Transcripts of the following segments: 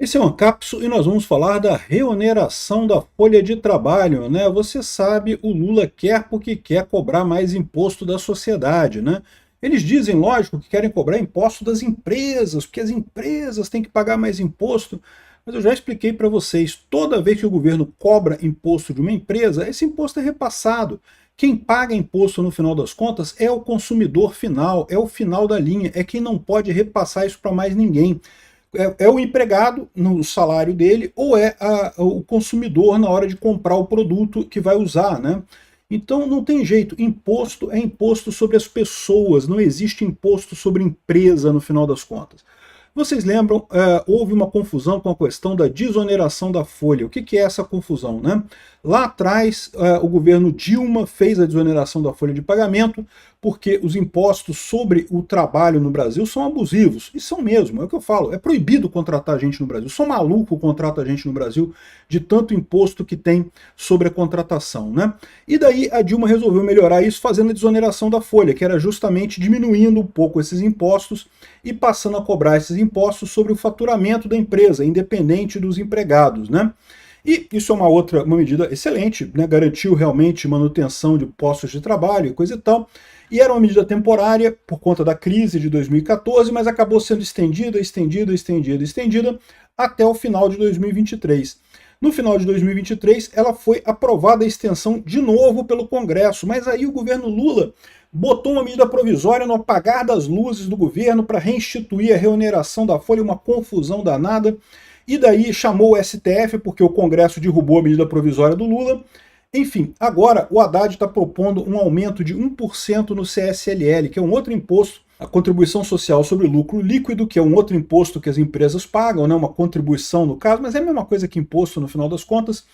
Esse é o Ancapso e nós vamos falar da reoneração da folha de trabalho, né? Você sabe, o Lula quer porque quer cobrar mais imposto da sociedade, né? Eles dizem, lógico, que querem cobrar imposto das empresas, porque as empresas têm que pagar mais imposto, mas eu já expliquei para vocês, toda vez que o governo cobra imposto de uma empresa, esse imposto é repassado. Quem paga imposto no final das contas é o consumidor final, é o final da linha, é quem não pode repassar isso para mais ninguém. É o empregado no salário dele ou é o consumidor na hora de comprar o produto que vai usar, né? Então não tem jeito, imposto é imposto sobre as pessoas, não existe imposto sobre empresa no final das contas. Vocês lembram, houve uma confusão com a questão da desoneração da folha. O que é essa confusão, né? Lá atrás, o governo Dilma fez a desoneração da folha de pagamento porque os impostos sobre o trabalho no Brasil são abusivos. E são mesmo, é o que eu falo. É proibido contratar gente no Brasil. Só maluco contrata gente no Brasil de tanto imposto que tem sobre a contratação, né? E daí a Dilma resolveu melhorar isso fazendo a desoneração da folha, que era justamente diminuindo um pouco esses impostos e passando a cobrar esses impostos sobre o faturamento da empresa, independente dos empregados, né? E isso é uma medida excelente, né? Garantiu realmente manutenção de postos de trabalho e coisa e tal. E era uma medida temporária por conta da crise de 2014, mas acabou sendo estendida até o final de 2023. No final de 2023, ela foi aprovada a extensão de novo pelo Congresso, mas aí o governo Lula botou uma medida provisória no apagar das luzes do governo para reinstituir a reoneração da folha, uma confusão danada, e daí chamou o STF porque o Congresso derrubou a medida provisória do Lula. Enfim, agora o Haddad está propondo um aumento de 1% no CSLL, que é um outro imposto, a contribuição social sobre lucro líquido, que é um outro imposto que as empresas pagam, né, uma contribuição no caso, mas é a mesma coisa que imposto no final das contas.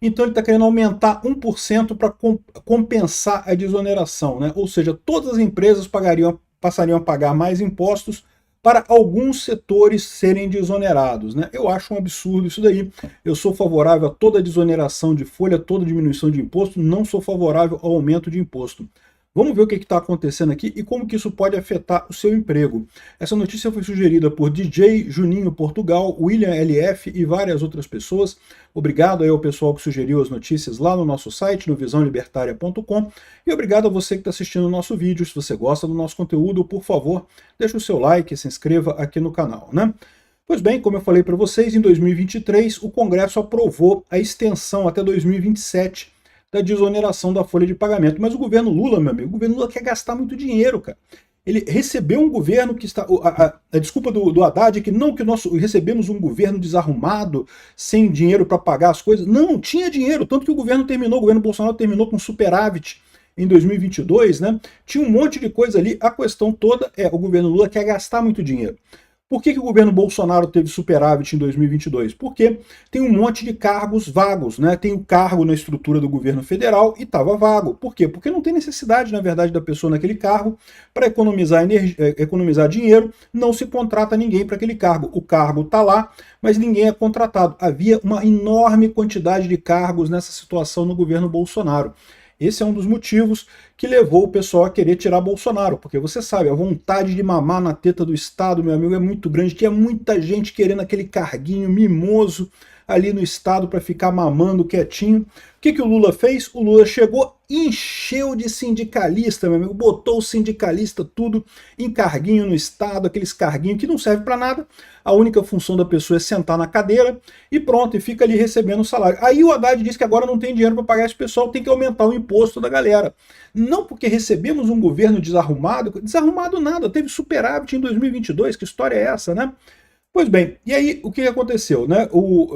Então ele está querendo aumentar 1% para compensar a desoneração, né? Ou seja, todas as empresas passariam a pagar mais impostos para alguns setores serem desonerados, né? Eu acho um absurdo isso daí. Eu sou favorável a toda desoneração de folha, toda diminuição de imposto, não sou favorável ao aumento de imposto. Vamos ver o que está acontecendo aqui e como que isso pode afetar o seu emprego. Essa notícia foi sugerida por DJ Juninho Portugal, William LF e várias outras pessoas. Obrigado aí ao pessoal que sugeriu as notícias lá no nosso site, no visãolibertaria.com. E obrigado a você que está assistindo o nosso vídeo. Se você gosta do nosso conteúdo, por favor, deixe o seu like e se inscreva aqui no canal, né? Pois bem, como eu falei para vocês, em 2023 o Congresso aprovou a extensão até 2027 da desoneração da folha de pagamento. Mas o governo Lula, meu amigo, o governo Lula quer gastar muito dinheiro, cara. Ele recebeu um governo que está... A desculpa do Haddad é que não, que nós recebemos um governo desarrumado, sem dinheiro para pagar as coisas. Não, tinha dinheiro, tanto que o governo Bolsonaro terminou com superávit em 2022, né? Tinha um monte de coisa ali. A questão toda é, o governo Lula quer gastar muito dinheiro. Por que o governo Bolsonaro teve superávit em 2022? Porque tem um monte de cargos vagos, né? Tem o cargo na estrutura do governo federal e estava vago. Por quê? Porque não tem necessidade, na verdade, da pessoa naquele cargo para economizar dinheiro, não se contrata ninguém para aquele cargo. O cargo está lá, mas ninguém é contratado. Havia uma enorme quantidade de cargos nessa situação no governo Bolsonaro. Esse é um dos motivos que levou o pessoal a querer tirar Bolsonaro, porque você sabe, a vontade de mamar na teta do Estado, meu amigo, é muito grande, tinha muita gente querendo aquele carguinho mimoso ali no Estado para ficar mamando quietinho. O que o Lula fez? O Lula chegou, encheu de sindicalista, meu amigo, botou o sindicalista tudo em carguinho no Estado, aqueles carguinhos que não servem para nada, a única função da pessoa é sentar na cadeira e pronto, e fica ali recebendo o salário. Aí o Haddad diz que agora não tem dinheiro para pagar esse pessoal, tem que aumentar o imposto da galera. Não porque recebemos um governo desarrumado nada, teve superávit em 2022, que história é essa, né? Pois bem, e aí o que aconteceu, né?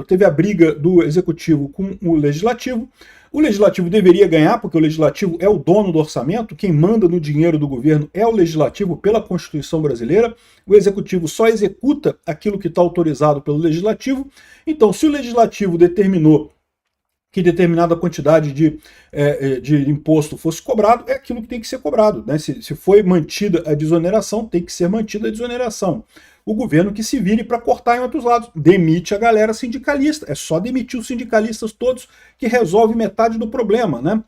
Teve a briga do Executivo com o Legislativo. O Legislativo deveria ganhar, porque o Legislativo é o dono do orçamento, quem manda no dinheiro do governo é o Legislativo pela Constituição brasileira. O Executivo só executa aquilo que está autorizado pelo Legislativo. Então, se o Legislativo determinou que determinada quantidade de imposto fosse cobrado, é aquilo que tem que ser cobrado, né? Se foi mantida a desoneração, tem que ser mantida a desoneração. O governo que se vire para cortar em outros lados. Demite a galera sindicalista. É só demitir os sindicalistas todos que resolve metade do problema, né?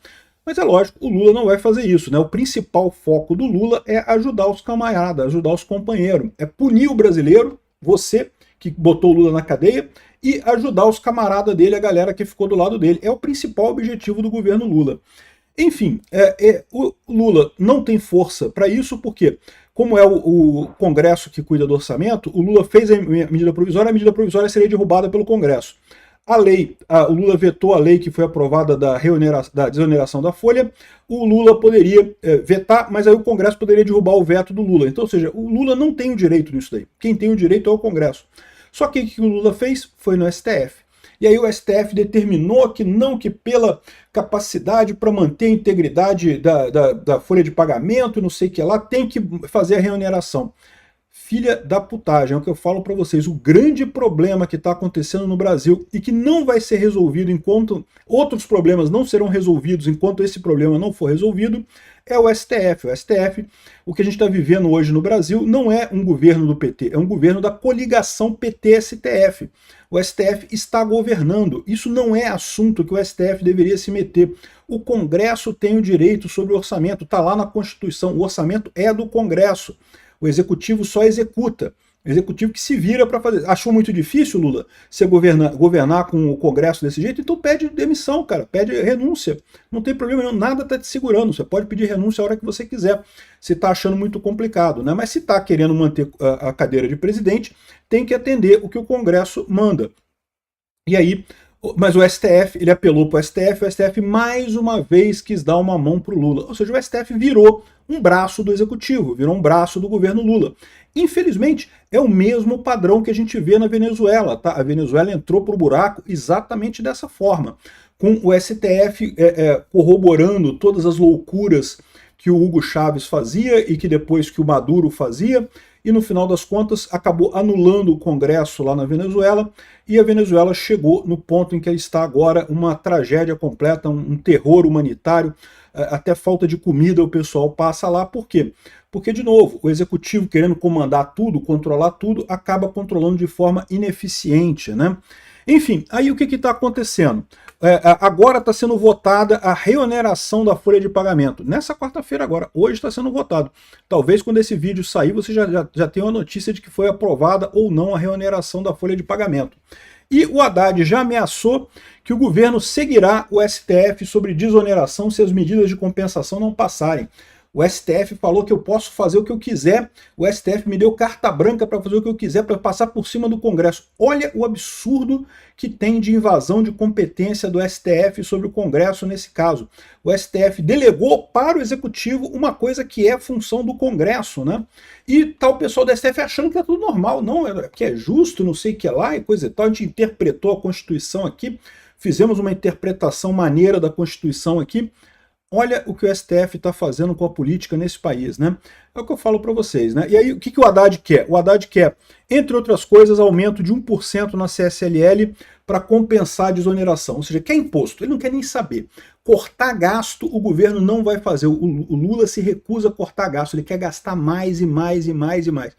Mas é lógico, o Lula não vai fazer isso, né? O principal foco do Lula é ajudar os camaradas, ajudar os companheiros. É punir o brasileiro, você que botou o Lula na cadeia, e ajudar os camaradas dele, a galera que ficou do lado dele. É o principal objetivo do governo Lula. Enfim, o Lula não tem força para isso, porque, como é o Congresso que cuida do orçamento, o Lula fez a medida provisória seria derrubada pelo Congresso. A lei, o Lula vetou a lei que foi aprovada da desoneração da folha, o Lula poderia vetar, mas aí o Congresso poderia derrubar o veto do Lula. Então, ou seja, o Lula não tem o direito nisso daí. Quem tem o direito é o Congresso. Só que o que o Lula fez? Foi no STF. E aí o STF determinou que pela capacidade para manter a integridade da folha de pagamento, não sei o que lá, tem que fazer a reoneração. Filha da putagem, é o que eu falo para vocês. O grande problema que está acontecendo no Brasil e que não vai ser resolvido enquanto outros problemas não serão resolvidos, enquanto esse problema não for resolvido, é o STF. O STF, o que a gente está vivendo hoje no Brasil, não é um governo do PT, é um governo da coligação PT-STF. O STF está governando. Isso não é assunto que o STF deveria se meter. O Congresso tem o direito sobre o orçamento, está lá na Constituição. O orçamento é do Congresso. O Executivo só executa. O Executivo que se vira para fazer. Achou muito difícil, Lula, você governar com o Congresso desse jeito? Então pede demissão, cara. Pede renúncia. Não tem problema nenhum. Nada está te segurando. Você pode pedir renúncia a hora que você quiser. Se está achando muito complicado, né? Mas se está querendo manter a cadeira de presidente, tem que atender o que o Congresso manda. E aí, mas o STF, ele apelou para o STF mais uma vez quis dar uma mão para o Lula. Ou seja, o STF virou um braço do Executivo, virou um braço do governo Lula. Infelizmente, é o mesmo padrão que a gente vê na Venezuela, tá? A Venezuela entrou pro buraco exatamente dessa forma, com o STF corroborando todas as loucuras que o Hugo Chávez fazia e que depois que o Maduro fazia, e no final das contas acabou anulando o Congresso lá na Venezuela, e a Venezuela chegou no ponto em que ela está agora, uma tragédia completa, um terror humanitário, até falta de comida o pessoal passa lá. Por quê? Porque, de novo, o Executivo querendo comandar tudo, controlar tudo, acaba controlando de forma ineficiente, né? Enfim, aí o que está acontecendo? Agora está sendo votada a reoneração da folha de pagamento. Nessa quarta-feira agora, hoje está sendo votado. Talvez quando esse vídeo sair você já tenha uma notícia de que foi aprovada ou não a reoneração da folha de pagamento. E o Haddad já ameaçou que o governo seguirá o STF sobre desoneração se as medidas de compensação não passarem. O STF falou que eu posso fazer o que eu quiser, o STF me deu carta branca para fazer o que eu quiser, para passar por cima do Congresso. Olha o absurdo que tem de invasão de competência do STF sobre o Congresso nesse caso. O STF delegou para o Executivo uma coisa que é função do Congresso, né? E tá o pessoal do STF achando que é tudo normal, não, que é justo, não sei o que lá e coisa e tal. A gente interpretou a Constituição aqui, fizemos uma interpretação maneira da Constituição aqui. Olha o que o STF está fazendo com a política nesse país, né? É o que eu falo para vocês, né? E aí, o que o Haddad quer? O Haddad quer, entre outras coisas, aumento de 1% na CSLL para compensar a desoneração. Ou seja, quer imposto, ele não quer nem saber. Cortar gasto, o governo não vai fazer. O Lula se recusa a cortar gasto, ele quer gastar mais e mais e mais e mais.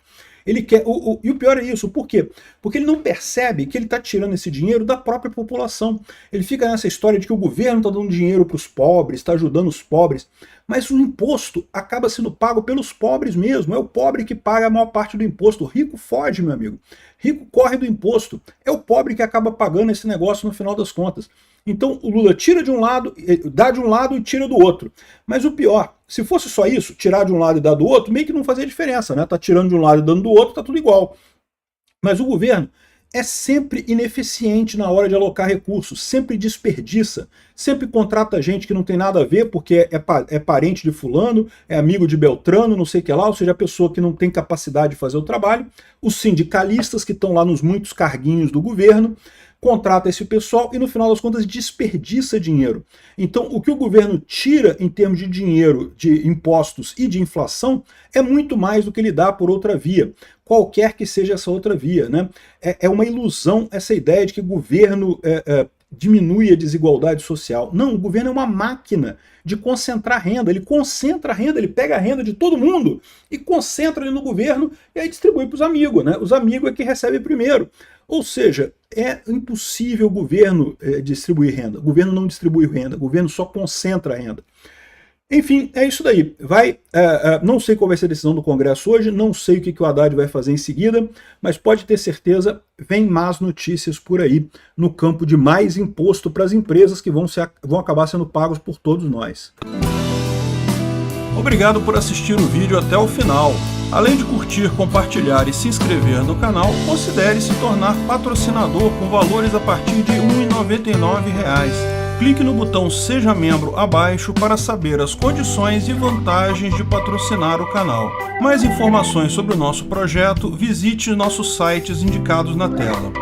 Ele quer, e o pior é isso, por quê? Porque ele não percebe que ele está tirando esse dinheiro da própria população. Ele fica nessa história de que o governo está dando dinheiro para os pobres, está ajudando os pobres, mas o imposto acaba sendo pago pelos pobres mesmo, é o pobre que paga a maior parte do imposto. O rico foge, meu amigo. Rico corre do imposto. É o pobre que acaba pagando esse negócio no final das contas. Então o Lula tira de um lado, dá de um lado e tira do outro. Mas o pior, se fosse só isso, tirar de um lado e dar do outro, meio que não fazia diferença, né? Tá tirando de um lado e dando do outro, tá tudo igual. Mas o governo é sempre ineficiente na hora de alocar recursos, sempre desperdiça, sempre contrata gente que não tem nada a ver porque é parente de fulano, é amigo de Beltrano, não sei o que lá, ou seja, a pessoa que não tem capacidade de fazer o trabalho, os sindicalistas que estão lá nos muitos carguinhos do governo, contrata esse pessoal e no final das contas desperdiça dinheiro. Então o que o governo tira em termos de dinheiro, de impostos e de inflação é muito mais do que ele dá por outra via, qualquer que seja essa outra via, né? É uma ilusão essa ideia de que o governo diminui a desigualdade social. Não, o governo é uma máquina de concentrar renda, ele concentra a renda, ele pega a renda de todo mundo e concentra ali no governo e aí distribui para os amigos, né? Os amigos é que recebem primeiro. Ou seja, é impossível o governo distribuir renda. O governo não distribui renda, o governo só concentra a renda. Enfim, é isso daí. Não sei qual vai ser a decisão do Congresso hoje, não sei o que o Haddad vai fazer em seguida, mas pode ter certeza, vem más notícias por aí no campo de mais imposto para as empresas que vão acabar sendo pagos por todos nós. Obrigado por assistir o vídeo até o final. Além de curtir, compartilhar e se inscrever no canal, considere se tornar patrocinador com valores a partir de R$ 1,99. Clique no botão Seja Membro abaixo para saber as condições e vantagens de patrocinar o canal. Mais informações sobre o nosso projeto, visite nossos sites indicados na tela.